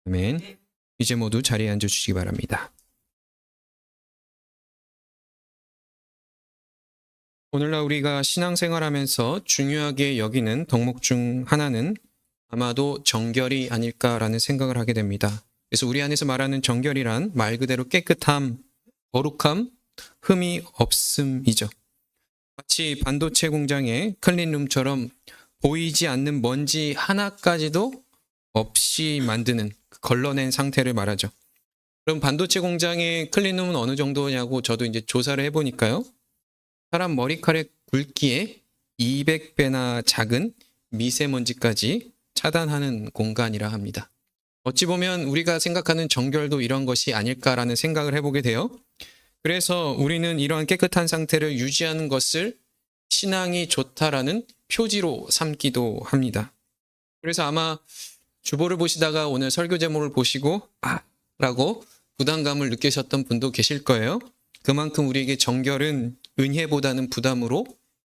아멘. 이제 모두 자리에 앉아주시기 바랍니다. 오늘날 우리가 신앙생활하면서 중요하게 여기는 덕목 중 하나는 아마도 정결이 아닐까라는 생각을 하게 됩니다. 그래서 우리 안에서 말하는 정결이란 말 그대로 깨끗함, 거룩함, 흠이 없음이죠. 마치 반도체 공장의 클린룸처럼 보이지 않는 먼지 하나까지도 없이 만드는, 걸러낸 상태를 말하죠. 그럼 반도체 공장의 클린룸은 어느 정도냐고 저도 이제 조사를 해보니까요. 사람 머리카락 굵기에 200배나 작은 미세먼지까지 차단하는 공간이라 합니다. 어찌 보면 우리가 생각하는 정결도 이런 것이 아닐까라는 생각을 해보게 돼요. 그래서 우리는 이러한 깨끗한 상태를 유지하는 것을 신앙이 좋다라는 표지로 삼기도 합니다. 그래서 아마 주보를 보시다가 오늘 설교 제목을 보시고 라고 부담감을 느끼셨던 분도 계실 거예요. 그만큼 우리에게 정결은 은혜보다는 부담으로,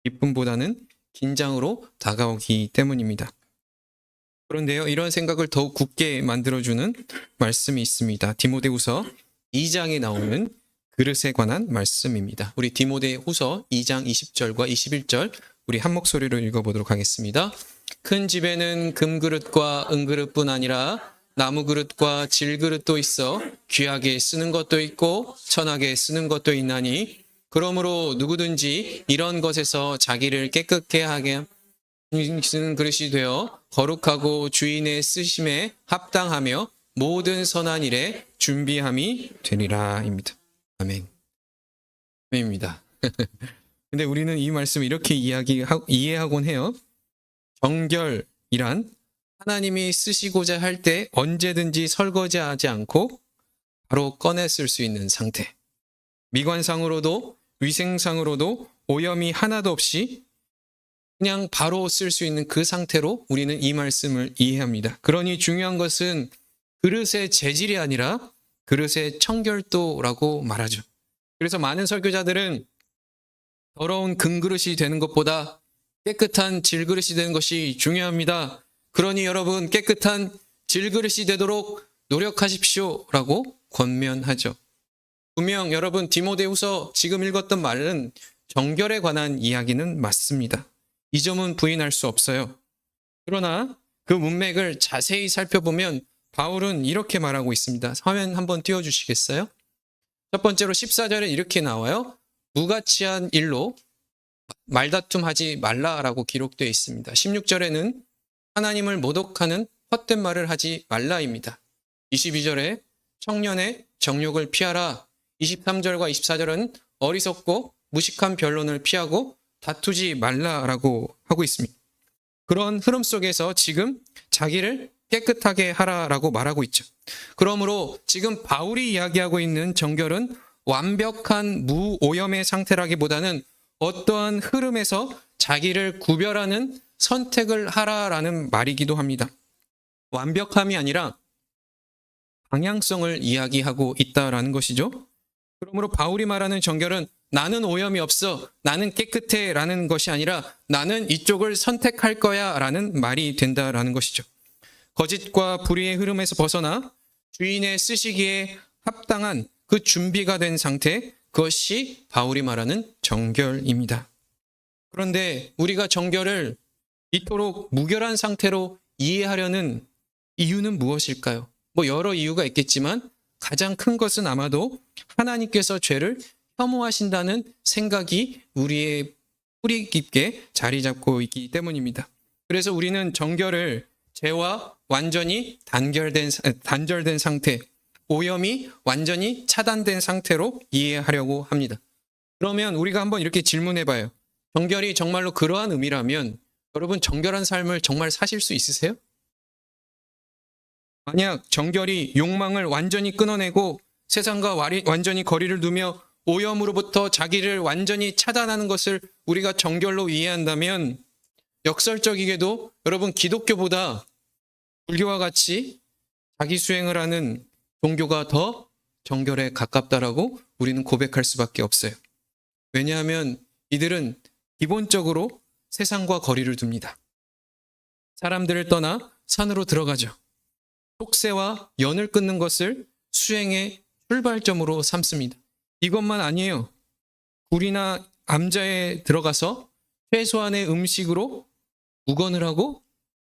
기쁨보다는 긴장으로 다가오기 때문입니다. 그런데요, 이런 생각을 더욱 굳게 만들어주는 말씀이 있습니다. 디모데후서 2장에 나오는 그릇에 관한 말씀입니다. 우리 디모데후서 2장 20절과 21절 우리 한 목소리로 읽어보도록 하겠습니다. 큰 집에는 금그릇과 은그릇뿐 아니라 나무그릇과 질그릇도 있어 귀하게 쓰는 것도 있고 천하게 쓰는 것도 있나니 그러므로 누구든지 이런 것에서 자기를 깨끗게 하게 쓰는 그릇이 되어 거룩하고 주인의 쓰심에 합당하며 모든 선한 일에 준비함이 되리라입니다. 아멘. 아멘입니다. 근데 우리는 이 말씀을 이렇게 이해하곤 해요. 정결이란 하나님이 쓰시고자 할 때 언제든지 설거지하지 않고 바로 꺼내 쓸 수 있는 상태. 미관상으로도 위생상으로도 오염이 하나도 없이 그냥 바로 쓸 수 있는 그 상태로 우리는 이 말씀을 이해합니다. 그러니 중요한 것은 그릇의 재질이 아니라 그릇의 청결도라고 말하죠. 그래서 많은 설교자들은 더러운 금그릇이 되는 것보다 깨끗한 질그릇이 되는 것이 중요합니다. 그러니 여러분 깨끗한 질그릇이 되도록 노력하십시오 라고 권면하죠. 분명 여러분 디모데후서 지금 읽었던 말은 정결에 관한 이야기는 맞습니다. 이 점은 부인할 수 없어요. 그러나 그 문맥을 자세히 살펴보면 바울은 이렇게 말하고 있습니다. 화면 한번 띄워주시겠어요? 첫 번째로 14절에 이렇게 나와요. 무가치한 일로 말다툼하지 말라라고 기록되어 있습니다. 16절에는 하나님을 모독하는 헛된 말을 하지 말라입니다. 22절에 청년의 정욕을 피하라. 23절과 24절은 어리석고 무식한 변론을 피하고 다투지 말라라고 하고 있습니다. 그런 흐름 속에서 지금 자기를 깨끗하게 하라라고 말하고 있죠. 그러므로 지금 바울이 이야기하고 있는 정결은 완벽한 무오염의 상태라기보다는 어떠한 흐름에서 자기를 구별하는 선택을 하라라는 말이기도 합니다. 완벽함이 아니라 방향성을 이야기하고 있다라는 것이죠. 그러므로 바울이 말하는 정결은 나는 오염이 없어, 나는 깨끗해 라는 것이 아니라 나는 이쪽을 선택할 거야 라는 말이 된다라는 것이죠. 거짓과 불의의 흐름에서 벗어나 주인의 쓰시기에 합당한 그 준비가 된 상태, 그것이 바울이 말하는 정결입니다. 그런데 우리가 정결을 이토록 무결한 상태로 이해하려는 이유는 무엇일까요? 여러 이유가 있겠지만 가장 큰 것은 아마도 하나님께서 죄를 혐오하신다는 생각이 우리의 뿌리 깊게 자리 잡고 있기 때문입니다. 그래서 우리는 정결을 죄와 완전히 단절된 상태, 오염이 완전히 차단된 상태로 이해하려고 합니다. 그러면 우리가 한번 이렇게 질문해 봐요. 정결이 정말로 그러한 의미라면 여러분 정결한 삶을 정말 사실 수 있으세요? 만약 정결이 욕망을 완전히 끊어내고 세상과 완전히 거리를 두며 오염으로부터 자기를 완전히 차단하는 것을 우리가 정결로 이해한다면 역설적이게도 여러분 기독교보다 불교와 같이 자기 수행을 하는 종교가 더 정결에 가깝다라고 우리는 고백할 수밖에 없어요. 왜냐하면 이들은 기본적으로 세상과 거리를 둡니다. 사람들을 떠나 산으로 들어가죠. 속세와 연을 끊는 것을 수행의 출발점으로 삼습니다. 이것만 아니에요. 굴이나 암자에 들어가서 최소한의 음식으로 묵언을 하고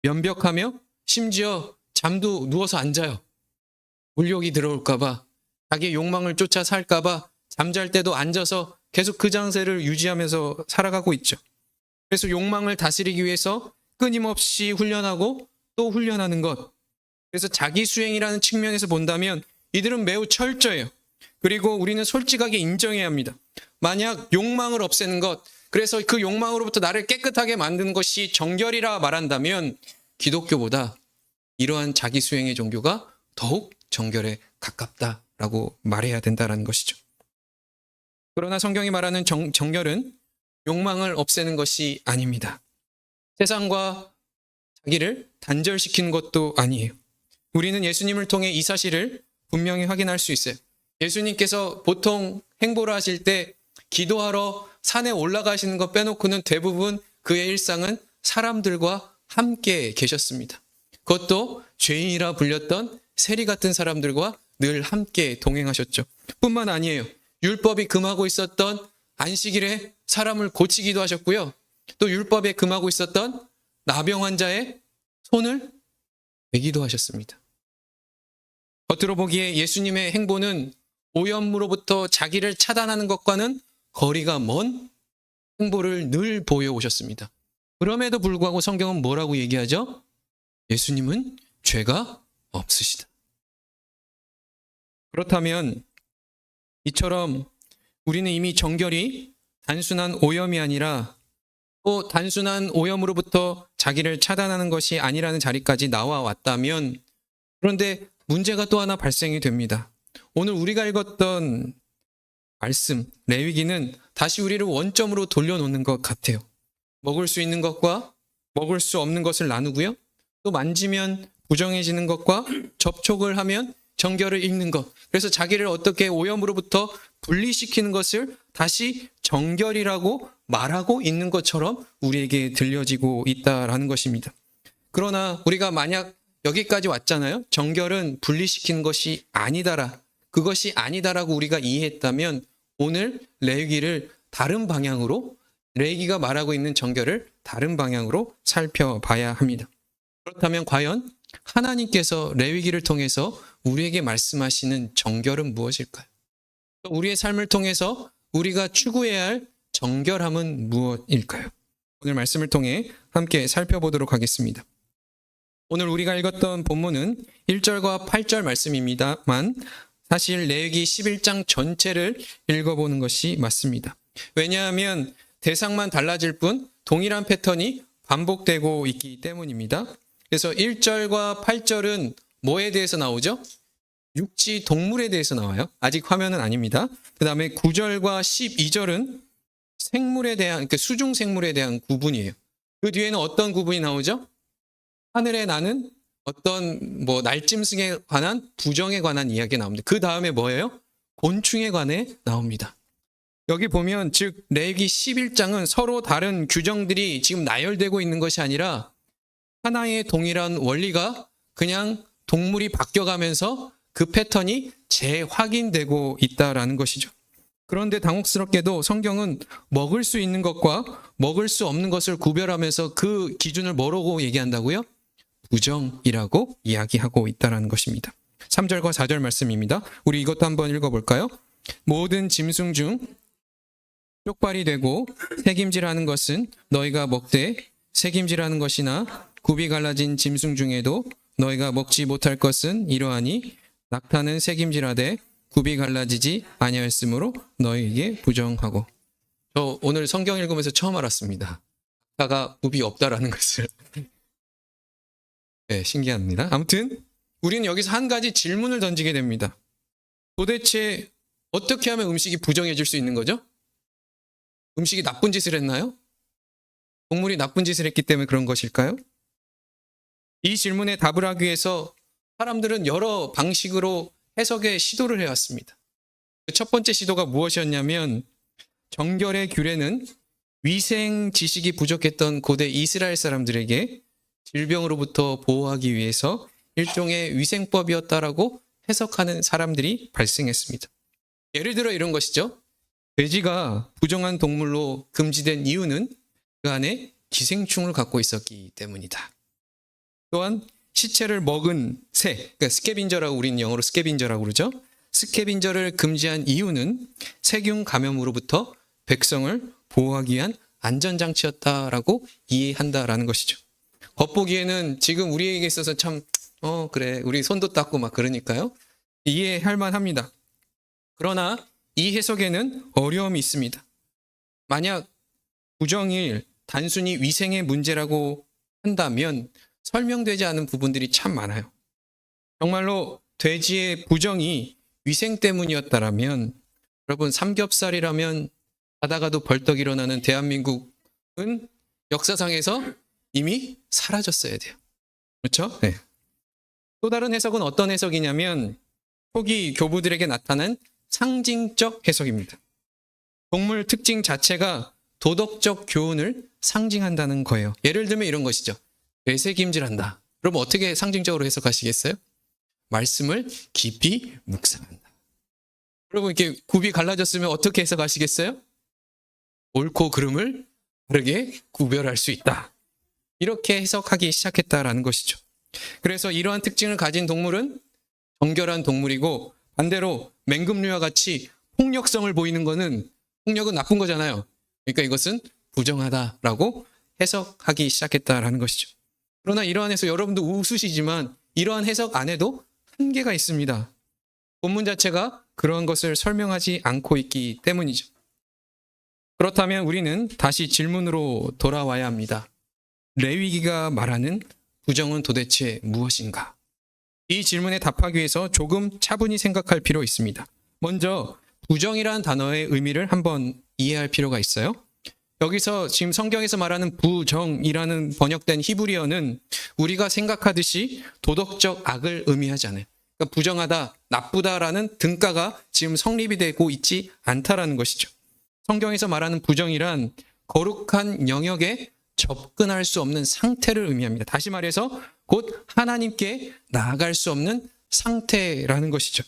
면벽하며 심지어 잠도 누워서 안 자요. 물욕이 들어올까봐, 자기의 욕망을 쫓아 살까봐 잠잘 때도 앉아서 계속 그 장세를 유지하면서 살아가고 있죠. 그래서 욕망을 다스리기 위해서 끊임없이 훈련하고 또 훈련하는 것. 그래서 자기 수행이라는 측면에서 본다면 이들은 매우 철저해요. 그리고 우리는 솔직하게 인정해야 합니다. 만약 욕망을 없애는 것, 그래서 그 욕망으로부터 나를 깨끗하게 만드는 것이 정결이라 말한다면 기독교보다 이러한 자기 수행의 종교가 더욱 정결에 가깝다라고 말해야 된다는 것이죠. 그러나 성경이 말하는 정결은 욕망을 없애는 것이 아닙니다. 세상과 자기를 단절시키는 것도 아니에요. 우리는 예수님을 통해 이 사실을 분명히 확인할 수 있어요. 예수님께서 보통 행보를 하실 때 기도하러 산에 올라가시는 것 빼놓고는 대부분 그의 일상은 사람들과 함께 계셨습니다. 그것도 죄인이라 불렸던 세리 같은 사람들과 늘 함께 동행하셨죠. 뿐만 아니에요. 율법이 금하고 있었던 안식일에 사람을 고치기도 하셨고요. 또 율법에 금하고 있었던 나병 환자의 손을 베기도 하셨습니다. 겉으로 보기에 예수님의 행보는 오염으로부터 자기를 차단하는 것과는 거리가 먼 행보를 늘 보여오셨습니다. 그럼에도 불구하고 성경은 뭐라고 얘기하죠? 예수님은 죄가 없으시다. 그렇다면 이처럼 우리는 이미 정결이 단순한 오염이 아니라 또 단순한 오염으로부터 자기를 차단하는 것이 아니라는 자리까지 나와 왔다면, 그런데 문제가 또 하나 발생이 됩니다. 오늘 우리가 읽었던 말씀, 레위기는 다시 우리를 원점으로 돌려놓는 것 같아요. 먹을 수 있는 것과 먹을 수 없는 것을 나누고요. 또 만지면 부정해지는 것과 접촉을 하면 정결을 잃는 것. 그래서 자기를 어떻게 오염으로부터 분리시키는 것을 다시 정결이라고 말하고 있는 것처럼 우리에게 들려지고 있다라는 것입니다. 그러나 우리가 만약 여기까지 왔잖아요. 정결은 분리시키는 것이 아니다라. 그것이 아니다라고 우리가 이해했다면 오늘 레위기를 다른 방향으로, 레위기가 말하고 있는 정결을 다른 방향으로 살펴봐야 합니다. 그렇다면 과연 하나님께서 레위기를 통해서 우리에게 말씀하시는 정결은 무엇일까요? 우리의 삶을 통해서 우리가 추구해야 할 정결함은 무엇일까요? 오늘 말씀을 통해 함께 살펴보도록 하겠습니다. 오늘 우리가 읽었던 본문은 1절과 8절 말씀입니다만 사실 레위기 11장 전체를 읽어보는 것이 맞습니다. 왜냐하면 대상만 달라질 뿐 동일한 패턴이 반복되고 있기 때문입니다. 그래서 1절과 8절은 뭐에 대해서 나오죠? 육지 동물에 대해서 나와요. 아직 화면은 아닙니다. 그 다음에 9절과 12절은 생물에 대한, 그러니까 수중 생물에 대한 구분이에요. 그 뒤에는 어떤 구분이 나오죠? 하늘에 나는 어떤 날짐승에 관한 부정에 관한 이야기가 나옵니다. 그 다음에 뭐예요? 곤충에 관해 나옵니다. 여기 보면 즉 레위기 11장은 서로 다른 규정들이 지금 나열되고 있는 것이 아니라 하나의 동일한 원리가 그냥 동물이 바뀌어가면서 그 패턴이 재확인되고 있다라는 것이죠. 그런데 당혹스럽게도 성경은 먹을 수 있는 것과 먹을 수 없는 것을 구별하면서 그 기준을 뭐라고 얘기한다고요? 부정이라고 이야기하고 있다는 것입니다. 3절과 4절 말씀입니다. 우리 이것도 한번 읽어볼까요? 모든 짐승 중 쪽발이 되고 새김질하는 것은 너희가 먹되 새김질하는 것이나 굽이 갈라진 짐승 중에도 너희가 먹지 못할 것은 이러하니 낙타는 새김질하되 굽이 갈라지지 아니하였으므로 너희에게 부정하고. 저 오늘 성경 읽으면서 처음 알았습니다. 낙타가 굽이 없다라는 것을. 네, 신기합니다. 아무튼 우리는 여기서 한 가지 질문을 던지게 됩니다. 도대체 어떻게 하면 음식이 부정해질 수 있는 거죠? 음식이 나쁜 짓을 했나요? 동물이 나쁜 짓을 했기 때문에 그런 것일까요? 이 질문에 답을 하기 위해서 사람들은 여러 방식으로 해석의 시도를 해왔습니다. 첫 번째 시도가 무엇이었냐면 정결의 규례는 위생 지식이 부족했던 고대 이스라엘 사람들에게 질병으로부터 보호하기 위해서 일종의 위생법이었다라고 해석하는 사람들이 발생했습니다. 예를 들어 이런 것이죠. 돼지가 부정한 동물로 금지된 이유는 그 안에 기생충을 갖고 있었기 때문이다. 또한 시체를 먹은 새, 그러니까 스캐빈저라고 우리는 영어로 스캐빈저라고 그러죠. 스캐빈저를 금지한 이유는 세균 감염으로부터 백성을 보호하기 위한 안전장치였다라고 이해한다라는 것이죠. 겉보기에는 지금 우리에게 있어서 참 그래 우리 손도 닦고 막 그러니까요. 이해할 만합니다. 그러나 이 해석에는 어려움이 있습니다. 만약 부정일 단순히 위생의 문제라고 한다면 설명되지 않은 부분들이 참 많아요. 정말로 돼지의 부정이 위생 때문이었다라면 여러분 삼겹살이라면 자다가도 벌떡 일어나는 대한민국은 역사상에서 이미 사라졌어야 돼요. 그렇죠? 네. 또 다른 해석은 어떤 해석이냐면 초기 교부들에게 나타난 상징적 해석입니다. 동물 특징 자체가 도덕적 교훈을 상징한다는 거예요. 예를 들면 이런 것이죠. 되새김질한다. 그럼 어떻게 상징적으로 해석하시겠어요? 말씀을 깊이 묵상한다. 여러분 이렇게 굽이 갈라졌으면 어떻게 해석하시겠어요? 옳고 그름을 바르게 구별할 수 있다. 이렇게 해석하기 시작했다라는 것이죠. 그래서 이러한 특징을 가진 동물은 정결한 동물이고 반대로 맹금류와 같이 폭력성을 보이는 것은 폭력은 나쁜 거잖아요. 그러니까 이것은 부정하다라고 해석하기 시작했다라는 것이죠. 그러나 이러한 해석 여러분도 웃으시지만 이러한 해석 안에도 한계가 있습니다. 본문 자체가 그러한 것을 설명하지 않고 있기 때문이죠. 그렇다면 우리는 다시 질문으로 돌아와야 합니다. 레위기가 말하는 부정은 도대체 무엇인가? 이 질문에 답하기 위해서 조금 차분히 생각할 필요 있습니다. 먼저 부정이라는 단어의 의미를 한번 이해할 필요가 있어요. 여기서 지금 성경에서 말하는 부정이라는 번역된 히브리어는 우리가 생각하듯이 도덕적 악을 의미하지 않아요. 그러니까 부정하다, 나쁘다라는 등가가 지금 성립이 되고 있지 않다라는 것이죠. 성경에서 말하는 부정이란 거룩한 영역에 접근할 수 없는 상태를 의미합니다. 다시 말해서 곧 하나님께 나아갈 수 없는 상태라는 것이죠.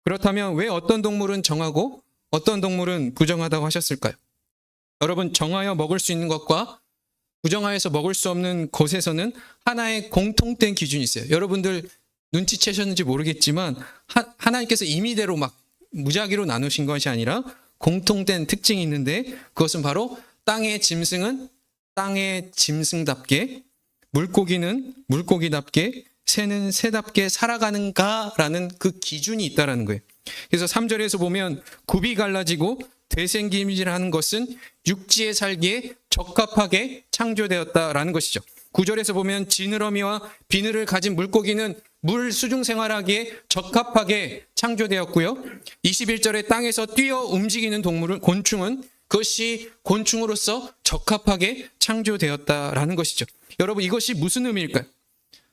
그렇다면 왜 어떤 동물은 정하고 어떤 동물은 부정하다고 하셨을까요? 여러분 정하여 먹을 수 있는 것과 부정하여서 먹을 수 없는 것에서는 하나의 공통된 기준이 있어요. 여러분들 눈치채셨는지 모르겠지만 하나님께서 임의대로 막 무작위로 나누신 것이 아니라 공통된 특징이 있는데 그것은 바로 땅의 짐승은 땅의 짐승답게 물고기는 물고기답게 새는 새답게 살아가는가라는 그 기준이 있다는 거예요. 그래서 3절에서 보면 굽이 갈라지고 되새김질하는 것은 육지에 살기에 적합하게 창조되었다라는 것이죠. 9절에서 보면 지느러미와 비늘을 가진 물고기는 물 수중 생활하기에 적합하게 창조되었고요. 21절에 땅에서 뛰어 움직이는 동물은 곤충은 그것이 곤충으로서 적합하게 창조되었다라는 것이죠. 여러분 이것이 무슨 의미일까요?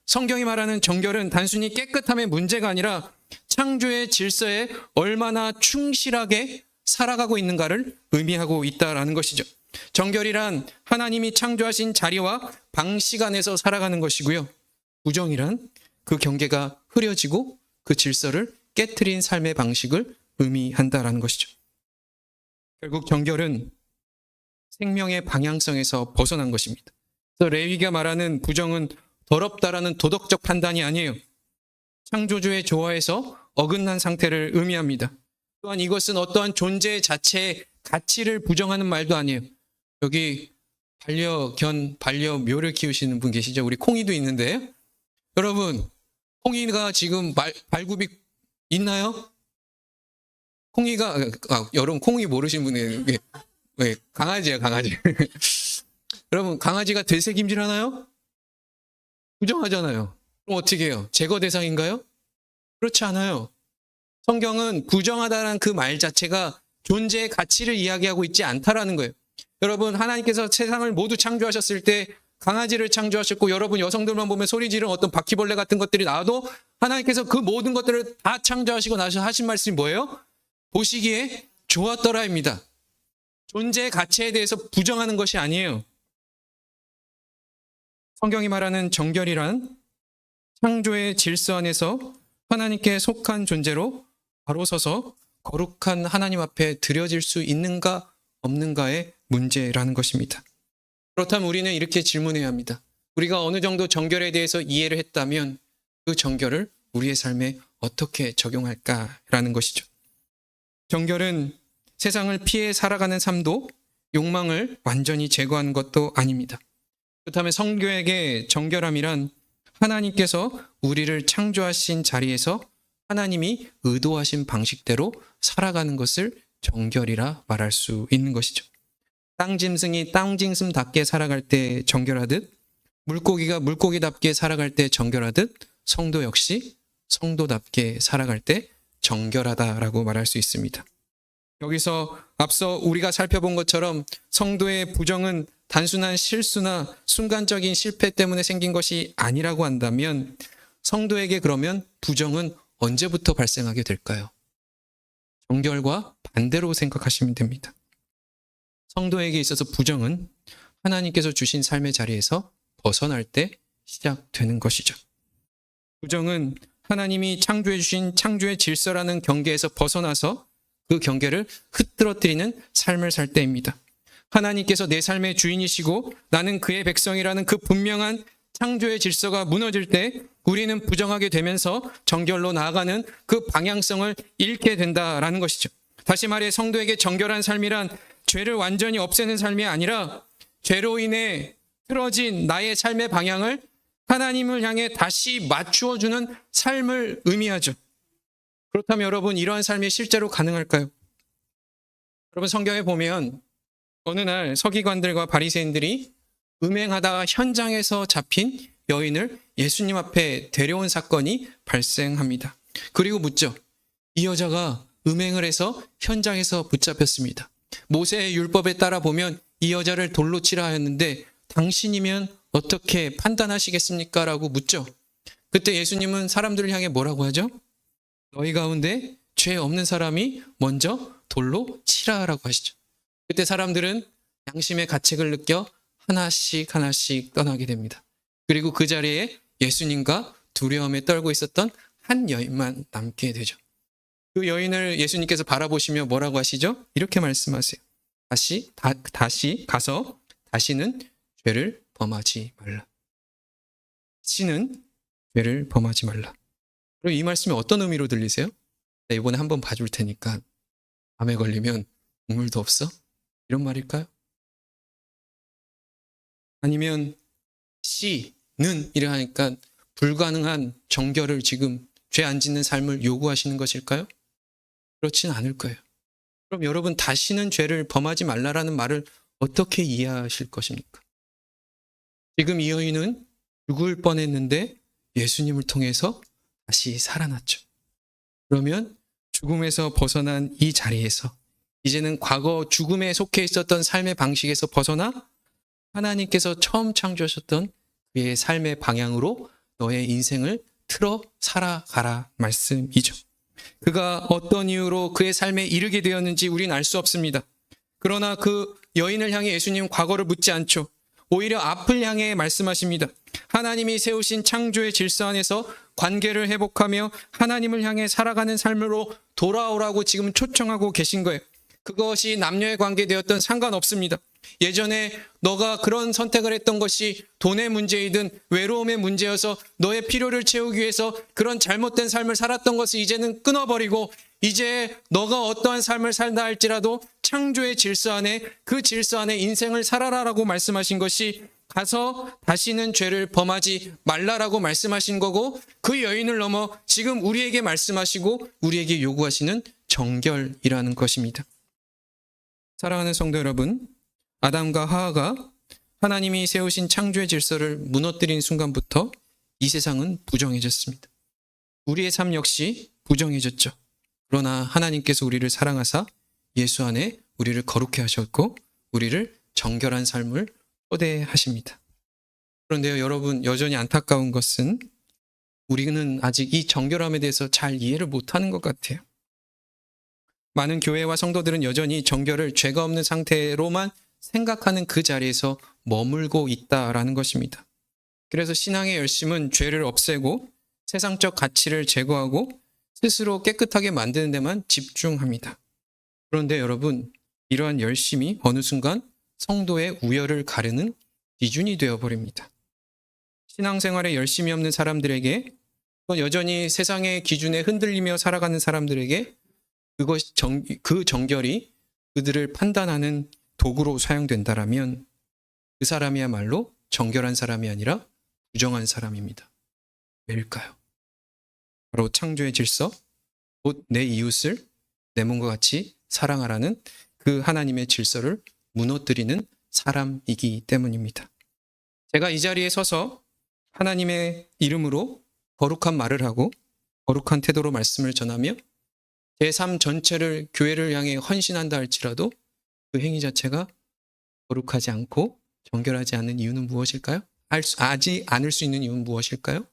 성경이 말하는 정결은 단순히 깨끗함의 문제가 아니라 창조의 질서에 얼마나 충실하게 살아가고 있는가를 의미하고 있다라는 것이죠. 정결이란 하나님이 창조하신 자리와 방식 안에서 살아가는 것이고요. 부정이란 그 경계가 흐려지고 그 질서를 깨트린 삶의 방식을 의미한다라는 것이죠. 결국 정결은 생명의 방향성에서 벗어난 것입니다. 그래서 레위기가 말하는 부정은 더럽다라는 도덕적 판단이 아니에요. 창조주의 조화에서 어긋난 상태를 의미합니다. 또한 이것은 어떠한 존재 자체의 가치를 부정하는 말도 아니에요. 여기 반려견, 반려묘를 키우시는 분 계시죠? 우리 콩이도 있는데 여러분 콩이가 지금 발굽이 있나요? 콩이가 여러분 콩이 모르시는 분이 왜 강아지예요, 강아지. 여러분 강아지가 되새김질 하나요? 부정하잖아요. 그럼 어떻게 해요? 제거 대상인가요? 그렇지 않아요. 성경은 부정하다는 그 말 자체가 존재의 가치를 이야기하고 있지 않다라는 거예요. 여러분 하나님께서 세상을 모두 창조하셨을 때 강아지를 창조하셨고 여러분 여성들만 보면 소리 지르는 어떤 바퀴벌레 같은 것들이 나와도 하나님께서 그 모든 것들을 다 창조하시고 나서 하신 말씀이 뭐예요? 보시기에 좋았더라입니다. 존재의 가치에 대해서 부정하는 것이 아니에요. 성경이 말하는 정결이란 창조의 질서 안에서 하나님께 속한 존재로 바로 서서 거룩한 하나님 앞에 드려질 수 있는가 없는가의 문제라는 것입니다. 그렇다면 우리는 이렇게 질문해야 합니다. 우리가 어느 정도 정결에 대해서 이해를 했다면 그 정결을 우리의 삶에 어떻게 적용할까라는 것이죠. 정결은 세상을 피해 살아가는 삶도 욕망을 완전히 제거하는 것도 아닙니다. 그렇다면 성도에게 정결함이란 하나님께서 우리를 창조하신 자리에서 하나님이 의도하신 방식대로 살아가는 것을 정결이라 말할 수 있는 것이죠. 땅짐승이 땅짐승답게 살아갈 때 정결하듯, 물고기가 물고기답게 살아갈 때 정결하듯, 성도 역시 성도답게 살아갈 때 정결하다라고 말할 수 있습니다. 여기서 앞서 우리가 살펴본 것처럼 성도의 부정은 단순한 실수나 순간적인 실패 때문에 생긴 것이 아니라고 한다면 성도에게 그러면 부정은 언제부터 발생하게 될까요? 정결과 반대로 생각하시면 됩니다. 성도에게 있어서 부정은 하나님께서 주신 삶의 자리에서 벗어날 때 시작되는 것이죠. 부정은 하나님이 창조해 주신 창조의 질서라는 경계에서 벗어나서 그 경계를 흐트러뜨리는 삶을 살 때입니다. 하나님께서 내 삶의 주인이시고 나는 그의 백성이라는 그 분명한 창조의 질서가 무너질 때 우리는 부정하게 되면서 정결로 나아가는 그 방향성을 잃게 된다라는 것이죠. 다시 말해 성도에게 정결한 삶이란 죄를 완전히 없애는 삶이 아니라 죄로 인해 틀어진 나의 삶의 방향을 하나님을 향해 다시 맞추어주는 삶을 의미하죠. 그렇다면 여러분, 이러한 삶이 실제로 가능할까요? 여러분, 성경에 보면 어느 날 서기관들과 바리새인들이 음행하다가 현장에서 잡힌 여인을 예수님 앞에 데려온 사건이 발생합니다. 그리고 묻죠. 이 여자가 음행을 해서 현장에서 붙잡혔습니다. 모세의 율법에 따라 보면 이 여자를 돌로 치라 하였는데 당신이면 어떻게 판단하시겠습니까? 라고 묻죠. 그때 예수님은 사람들을 향해 뭐라고 하죠? 너희 가운데 죄 없는 사람이 먼저 돌로 치라라고 하시죠. 그때 사람들은 양심의 가책을 느껴 하나씩 하나씩 떠나게 됩니다. 그리고 그 자리에 예수님과 두려움에 떨고 있었던 한 여인만 남게 되죠. 그 여인을 예수님께서 바라보시며 뭐라고 하시죠? 이렇게 말씀하세요. 다시 가서 다시는 죄를 범하지 말라. 다시는 죄를 범하지 말라. 그럼 이 말씀이 어떤 의미로 들리세요? 나 이번에 한번 봐줄 테니까 암에 걸리면 국물도 없어? 이런 말일까요? 아니면 시는 이래 하니까 불가능한 정결을 지금 죄 안 짓는 삶을 요구하시는 것일까요? 그렇진 않을 거예요. 그럼 여러분, 다시는 죄를 범하지 말라라는 말을 어떻게 이해하실 것입니까? 지금 이 여인은 죽을 뻔했는데 예수님을 통해서 다시 살아났죠. 그러면 죽음에서 벗어난 이 자리에서 이제는 과거 죽음에 속해 있었던 삶의 방식에서 벗어나 하나님께서 처음 창조하셨던 그의 삶의 방향으로 너의 인생을 틀어 살아가라 말씀이죠. 그가 어떤 이유로 그의 삶에 이르게 되었는지 우리는 알 수 없습니다. 그러나 그 여인을 향해 예수님은 과거를 묻지 않죠. 오히려 앞을 향해 말씀하십니다. 하나님이 세우신 창조의 질서 안에서 관계를 회복하며 하나님을 향해 살아가는 삶으로 돌아오라고 지금 초청하고 계신 거예요. 그것이 남녀의 관계되었던 상관없습니다. 예전에 너가 그런 선택을 했던 것이 돈의 문제이든 외로움의 문제여서 너의 필요를 채우기 위해서 그런 잘못된 삶을 살았던 것을 이제는 끊어버리고 이제 너가 어떠한 삶을 살다 할지라도 창조의 질서 안에 그 질서 안에 인생을 살아라라고 말씀하신 것이 가서 다시는 죄를 범하지 말라라고 말씀하신 거고 그 여인을 넘어 지금 우리에게 말씀하시고 우리에게 요구하시는 정결이라는 것입니다. 사랑하는 성도 여러분, 아담과 하와가 하나님이 세우신 창조의 질서를 무너뜨린 순간부터 이 세상은 부정해졌습니다. 우리의 삶 역시 부정해졌죠. 그러나 하나님께서 우리를 사랑하사 예수 안에 우리를 거룩해 하셨고 우리를 정결한 삶을 초대하십니다. 그런데요, 여러분, 여전히 안타까운 것은 우리는 아직 이 정결함에 대해서 잘 이해를 못하는 것 같아요. 많은 교회와 성도들은 여전히 정결을 죄가 없는 상태로만 생각하는 그 자리에서 머물고 있다라는 것입니다. 그래서 신앙의 열심은 죄를 없애고 세상적 가치를 제거하고 스스로 깨끗하게 만드는 데만 집중합니다. 그런데 여러분, 이러한 열심이 어느 순간 성도의 우열을 가르는 기준이 되어버립니다. 신앙생활에 열심이 없는 사람들에게, 또 여전히 세상의 기준에 흔들리며 살아가는 사람들에게 그 정결이 그들을 판단하는 도구로 사용된다라면 그 사람이야말로 정결한 사람이 아니라 부정한 사람입니다. 왜일까요? 바로 창조의 질서, 곧 내 이웃을 내 몸과 같이 사랑하라는 그 하나님의 질서를 무너뜨리는 사람이기 때문입니다. 제가 이 자리에 서서 하나님의 이름으로 거룩한 말을 하고 거룩한 태도로 말씀을 전하며 제 삶 전체를 교회를 향해 헌신한다 할지라도 그 행위 자체가 거룩하지 않고 정결하지 않은 이유는 무엇일까요? 하지 않을 수 있는 이유는 무엇일까요?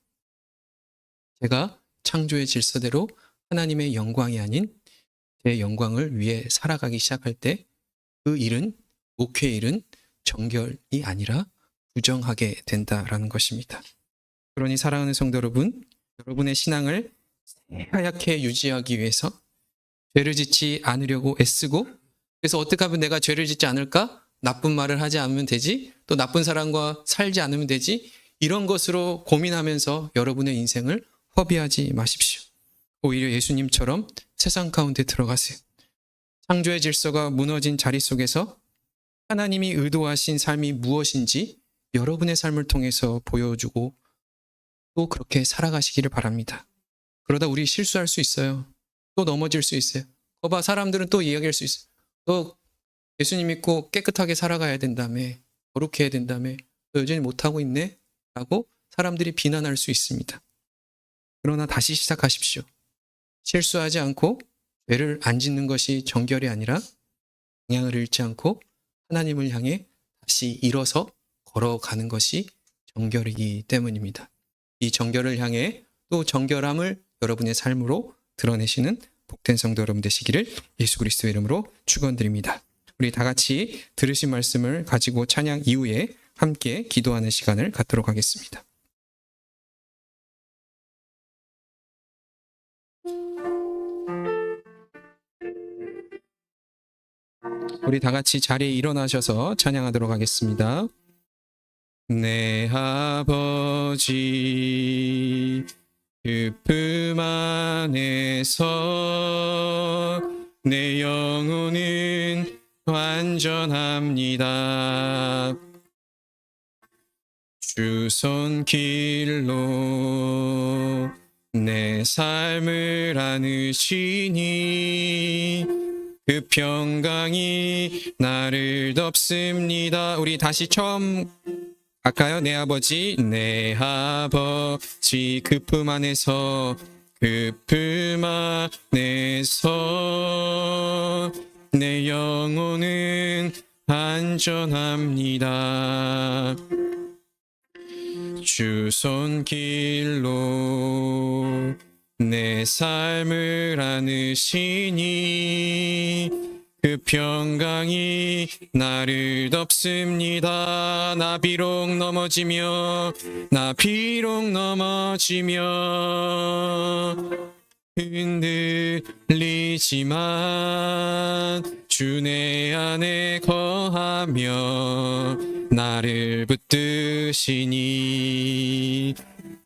제가 창조의 질서대로 하나님의 영광이 아닌 제 영광을 위해 살아가기 시작할 때 그 일은, 목회의 일은 정결이 아니라 부정하게 된다라는 것입니다. 그러니 사랑하는 성도 여러분, 여러분의 신앙을 하얗게 유지하기 위해서 죄를 짓지 않으려고 애쓰고, 그래서 어떻게 하면 내가 죄를 짓지 않을까? 나쁜 말을 하지 않으면 되지? 또 나쁜 사람과 살지 않으면 되지? 이런 것으로 고민하면서 여러분의 인생을 허비하지 마십시오. 오히려 예수님처럼 세상 가운데 들어가세요. 창조의 질서가 무너진 자리 속에서 하나님이 의도하신 삶이 무엇인지 여러분의 삶을 통해서 보여주고 또 그렇게 살아가시기를 바랍니다. 그러다 우리 실수할 수 있어요. 또 넘어질 수 있어요. 거봐, 사람들은 또 이야기할 수 있어요. 너 예수님 믿고 깨끗하게 살아가야 된다며, 거룩해야 된다며, 너 여전히 못하고 있네? 라고 사람들이 비난할 수 있습니다. 그러나 다시 시작하십시오. 실수하지 않고 죄를 안 짓는 것이 정결이 아니라 방향을 잃지 않고 하나님을 향해 다시 일어서 걸어가는 것이 정결이기 때문입니다. 이 정결을 향해 또 정결함을 여러분의 삶으로 드러내시는 복된 성도 여러분 되시기를 예수 그리스도의 이름으로 축원드립니다. 우리 다 같이 들으신 말씀을 가지고 찬양 이후에 함께 기도하는 시간을 갖도록 하겠습니다. 우리 다 같이 자리에 일어나셔서 찬양하도록 하겠습니다. 내 아버지 그 품 안에서 내 영혼은 완전합니다. 주 손길로 내 삶을 안으시니 그 평강이 나를 덮습니다. 우리 다시 처음 할까요? 내 아버지 그 품 안에서 그 품 안에서 내 영혼은 안전합니다. 주 손길로 내 삶을 안으시니 그 평강이 나를 덮습니다. 나 비록 넘어지며 흔들리지만 주 내 안에 거하며 나를 붙드시니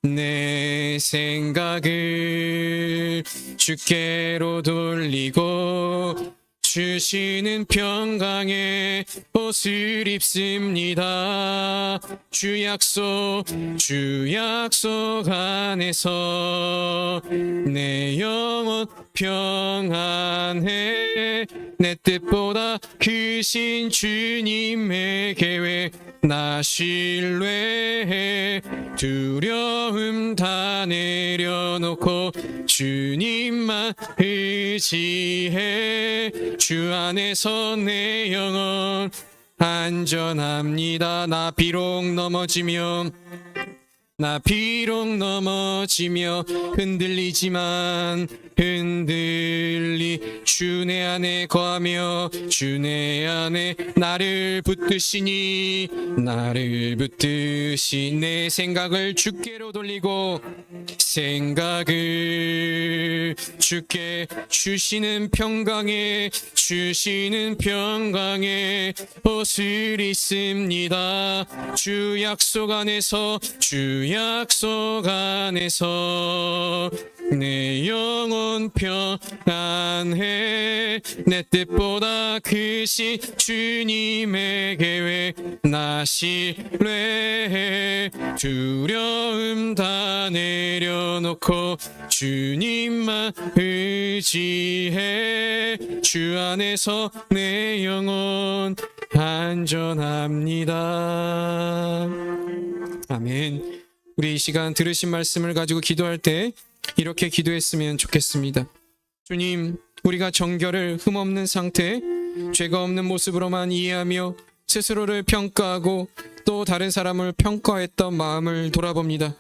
내 생각을 주께로 돌리고 주시는 평강의 옷을 입습니다. 주 약속 안에서 내 영혼 평안해. 내 뜻보다 크신 주님의 계획 나 신뢰해. 두려움 다 내려놓고 주님만 의지해. 주 안에서 내 영혼 안전합니다. 나 비록 넘어지면 나 비록 넘어지며 흔들리지만 주 내 안에 거하며 주 내 안에 나를 붙드시니 내 생각을 주께로 돌리고 생각을 주께 주시는 평강에 옷을 입습니다. 주 약속 안에서 내 영혼 평안해. 내 뜻보다 크신 주님의 계획 나 신뢰해. 두려움 다 내려놓고 주님만 의지해. 주 안에서 내 영혼 안전합니다. 아멘. 우리 이 시간 들으신 말씀을 가지고 기도할 때 이렇게 기도했으면 좋겠습니다. 주님, 우리가 정결을 흠없는 상태, 죄가 없는 모습으로만 이해하며 스스로를 평가하고 또 다른 사람을 평가했던 마음을 돌아봅니다.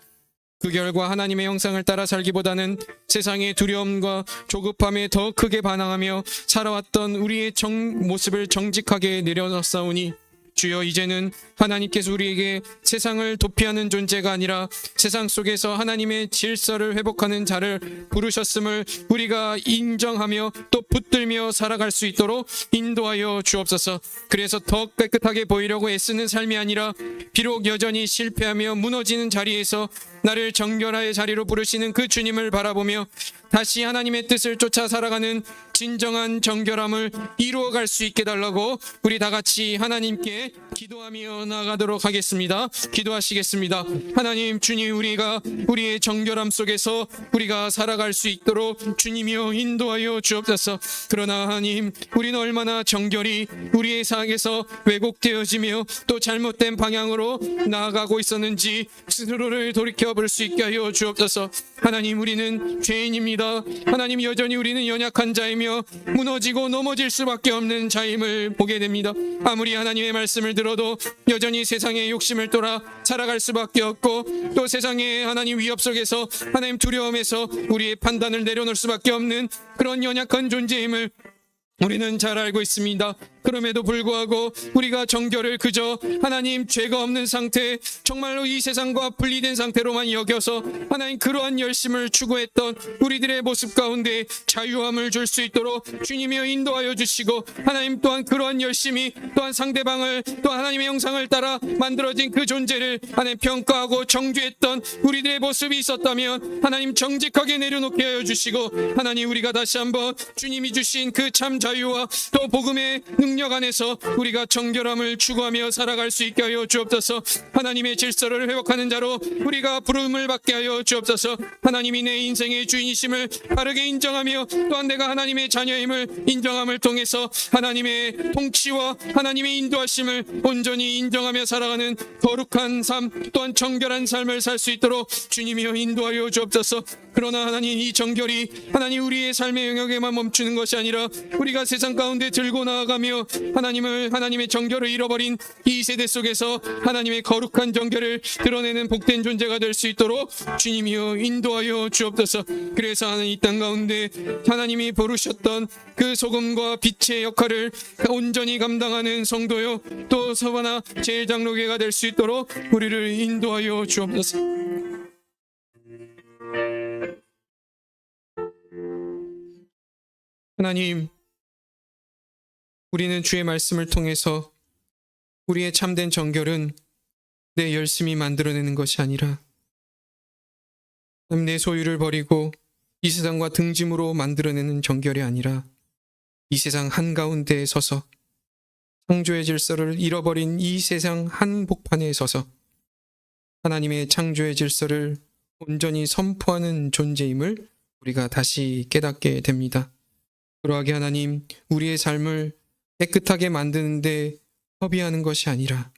그 결과 하나님의 형상을 따라 살기보다는 세상의 두려움과 조급함에 더 크게 반항하며 살아왔던 우리의 모습을 정직하게 내려놓사오니 주여, 이제는 하나님께서 우리에게 세상을 도피하는 존재가 아니라 세상 속에서 하나님의 질서를 회복하는 자를 부르셨음을 우리가 인정하며 또 붙들며 살아갈 수 있도록 인도하여 주옵소서. 그래서 더 깨끗하게 보이려고 애쓰는 삶이 아니라 비록 여전히 실패하며 무너지는 자리에서 나를 정결하의 자리로 부르시는 그 주님을 바라보며 다시 하나님의 뜻을 쫓아 살아가는 진정한 정결함을 이루어갈 수 있게 달라고 우리 다 같이 하나님께 기도하며 나아가도록 하겠습니다. 기도하시겠습니다. 하나님, 주님, 우리가 우리의 정결함 속에서 우리가 살아갈 수 있도록 주님이여 인도하여 주옵소서. 그러나 하나님, 우리는 얼마나 정결히 우리의 삶에서 왜곡되어지며 또 잘못된 방향으로 나아가고 있었는지 스스로를 돌이켜볼 수 있게 하여 주옵소서. 하나님, 우리는 죄인입니다. 하나님, 여전히 우리는 연약한 자이며 무너지고 넘어질 수밖에 없는 자임을 보게 됩니다. 아무리 하나님의 말씀을 들어도 여전히 세상의 욕심을 따라 살아갈 수밖에 없고 또 세상의 하나님 위협 속에서 하나님 두려움에서 우리의 판단을 내려놓을 수밖에 없는 그런 연약한 존재임을 우리는 잘 알고 있습니다. 그럼에도 불구하고 우리가 정결을 그저 하나님 죄가 없는 상태, 정말로 이 세상과 분리된 상태로만 여겨서 하나님 그러한 열심을 추구했던 우리들의 모습 가운데 자유함을 줄 수 있도록 주님이여 인도하여 주시고, 하나님 또한 그러한 열심이 또한 상대방을 또 하나님의 형상을 따라 만들어진 그 존재를 하나님 평가하고 정죄했던 우리들의 모습이 있었다면 하나님 정직하게 내려놓게 하여 주시고, 하나님 우리가 다시 한번 주님이 주신 그 참 자유와 또 복음의 능력 안에서 우리가 정결함을 추구하며 살아갈 수 있게 하여 주옵소서. 하나님의 질서를 회복하는 자로 우리가 부름을 받게 하여 주옵소서. 하나님이 내 인생의 주인이심을 바르게 인정하며 또한 내가 하나님의 자녀임을 인정함을 통해서 하나님의 통치와 하나님의 인도하심을 온전히 인정하며 살아가는 거룩한 삶 또한 정결한 삶을 살 수 있도록 주님이여 인도하여 주옵소서. 그러나 하나님, 이 정결이 하나님 우리의 삶의 영역에만 멈추는 것이 아니라 우리가 세상 가운데 들고 나아가며 하나님의 정결을 잃어버린 이 세대 속에서 하나님의 거룩한 정결을 드러내는 복된 존재가 될 수 있도록 주님이여 인도하여 주옵소서. 그래서 하나님 이 땅 가운데 하나님이 부르셨던 그 소금과 빛의 역할을 온전히 감당하는 성도요 또 서바나 제일장로교회가 될 수 있도록 우리를 인도하여 주옵소서. 하나님, 우리는 주의 말씀을 통해서 우리의 참된 정결은 내 열심히 만들어내는 것이 아니라 내 소유를 버리고 이 세상과 등짐으로 만들어내는 정결이 아니라 이 세상 한가운데에 서서 창조의 질서를 잃어버린 이 세상 한복판에 서서 하나님의 창조의 질서를 온전히 선포하는 존재임을 우리가 다시 깨닫게 됩니다. 그러하게 하나님, 우리의 삶을 깨끗하게 만드는데 협의하는 것이 아니라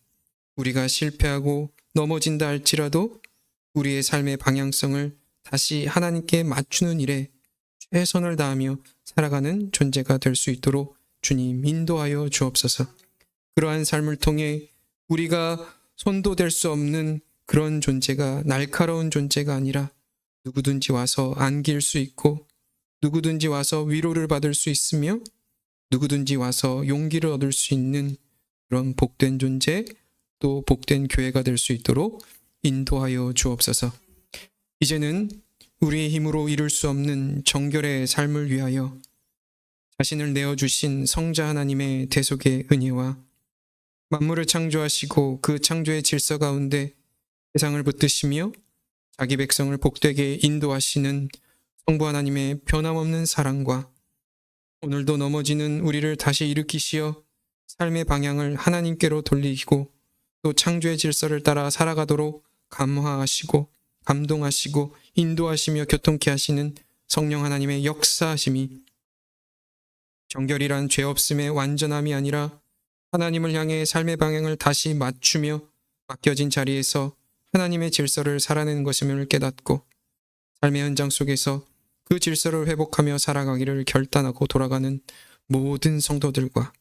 우리가 실패하고 넘어진다 할지라도 우리의 삶의 방향성을 다시 하나님께 맞추는 일에 최선을 다하며 살아가는 존재가 될 수 있도록 주님 인도하여 주옵소서. 그러한 삶을 통해 우리가 손도 댈 수 없는 그런 존재가 날카로운 존재가 아니라 누구든지 와서 안길 수 있고 누구든지 와서 위로를 받을 수 있으며 누구든지 와서 용기를 얻을 수 있는 그런 복된 존재, 또 복된 교회가 될 수 있도록 인도하여 주옵소서. 이제는 우리의 힘으로 이룰 수 없는 정결의 삶을 위하여 자신을 내어주신 성자 하나님의 대속의 은혜와 만물을 창조하시고 그 창조의 질서 가운데 세상을 붙드시며 자기 백성을 복되게 인도하시는 성부 하나님의 변함없는 사랑과 오늘도 넘어지는 우리를 다시 일으키시어 삶의 방향을 하나님께로 돌리고 또 창조의 질서를 따라 살아가도록 감화하시고 감동하시고 인도하시며 교통케 하시는 성령 하나님의 역사하심이 정결이란 죄 없음의 완전함이 아니라 하나님을 향해 삶의 방향을 다시 맞추며 맡겨진 자리에서 하나님의 질서를 살아내는 것임을 깨닫고 삶의 현장 속에서 그 질서를 회복하며 살아가기를 결단하고 돌아가는 모든 성도들과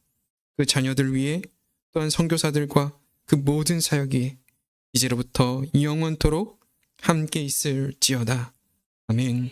그 자녀들 위해 또한 선교사들과 그 모든 사역 위에 이제로부터 영원토록 함께 있을지어다. 아멘.